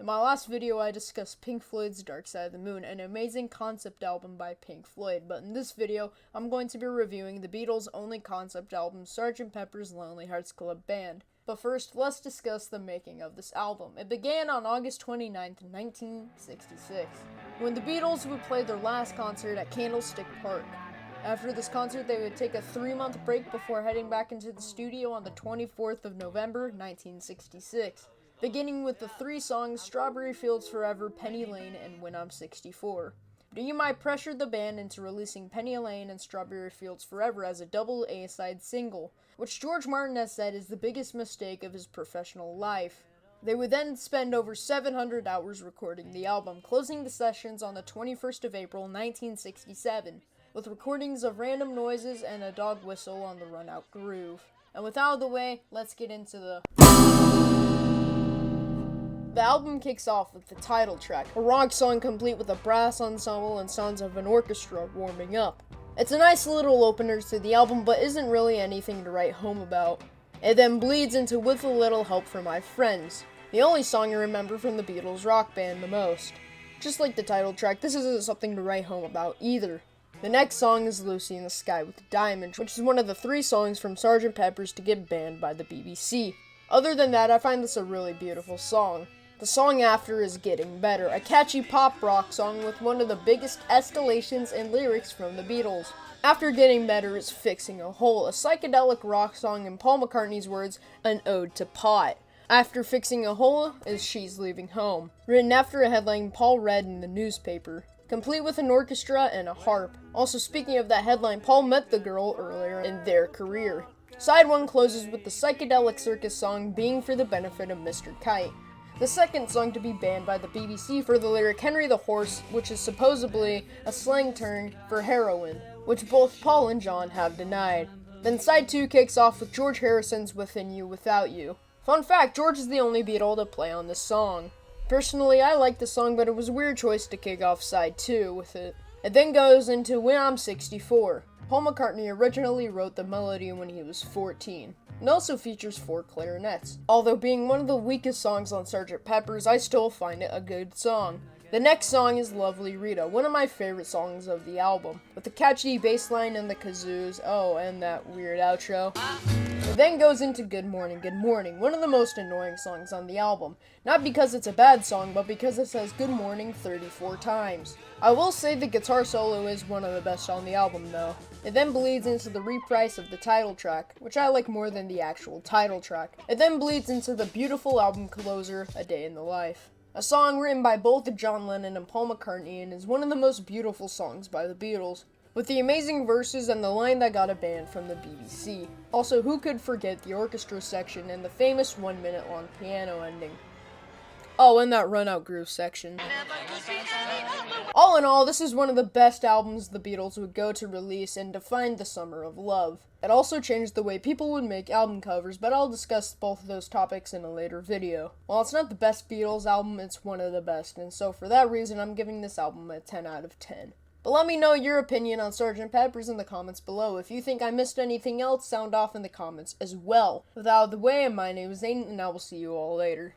In my last video, I discussed Pink Floyd's Dark Side of the Moon, an amazing concept album by Pink Floyd, but in this video, I'm going to be reviewing the Beatles' only concept album, Sgt. Pepper's Lonely Hearts Club Band. But first, let's discuss the making of this album. It began on August 29th, 1966, when the Beatles would play their last concert at Candlestick Park. After this concert, they would take a 3-month break before heading back into the studio on the 24th of November, 1966. Beginning with the 3 songs Strawberry Fields Forever, Penny Lane, and When I'm 64. EMI pressured the band into releasing Penny Lane and Strawberry Fields Forever as a double A-side single, which George Martin has said is the biggest mistake of his professional life. They would then spend over 700 hours recording the album, closing the sessions on the 21st of April, 1967, with recordings of random noises and a dog whistle on the run-out groove. And with out of the way, let's get into the album kicks off with the title track, a rock song complete with a brass ensemble and sounds of an orchestra warming up. It's a nice little opener to the album, but isn't really anything to write home about. It then bleeds into With a Little Help from My Friends, the only song I remember from the Beatles rock band the most. Just like the title track, this isn't something to write home about either. The next song is Lucy in the Sky with Diamonds, which is one of the 3 songs from Sgt. Pepper's to get banned by the BBC. Other than that, I find this a really beautiful song. The song after is Getting Better, a catchy pop rock song with one of the biggest escalations in lyrics from the Beatles. After Getting Better is Fixing a Hole, a psychedelic rock song in Paul McCartney's words, an ode to pot. After Fixing a Hole is She's Leaving Home, written after a headline Paul read in the newspaper, complete with an orchestra and a harp. Also, speaking of that headline, Paul met the girl earlier in their career. Side 1 closes with the psychedelic circus song Being for the Benefit of Mr. Kite, the second song to be banned by the BBC for the lyric Henry the Horse, which is supposedly a slang term for heroin, which both Paul and John have denied. Then side 2 kicks off with George Harrison's Within You, Without You. Fun fact, George is the only Beatle to play on this song. Personally, I like the song, but it was a weird choice to kick off side 2 with it. It then goes into When I'm 64. Paul McCartney originally wrote the melody when he was 14. It also features 4 clarinets. Although being one of the weakest songs on Sgt. Pepper's, I still find it a good song. The next song is Lovely Rita, one of my favorite songs of the album, with the catchy bass line and the kazoos, and that weird outro. It then goes into Good Morning, one of the most annoying songs on the album. Not because it's a bad song, but because it says Good Morning 34 times. I will say the guitar solo is one of the best on the album though. It then bleeds into the reprise of the title track, which I like more than the actual title track. It then bleeds into the beautiful album closer, A Day in the Life, a song written by both John Lennon and Paul McCartney and is one of the most beautiful songs by the Beatles, with the amazing verses and the line that got a ban from the BBC. Also, who could forget the orchestra section and the famous 1-minute long piano ending? Oh, and that run-out groove section. All in all, this is one of the best albums the Beatles would go to release and defined the summer of love. It also changed the way people would make album covers, but I'll discuss both of those topics in a later video. While it's not the best Beatles album, it's one of the best, and so for that reason, I'm giving this album a 10 out of 10. But let me know your opinion on Sgt. Pepper's in the comments below. If you think I missed anything else, sound off in the comments as well. With out of the way, my name is Aidan, and I will see you all later.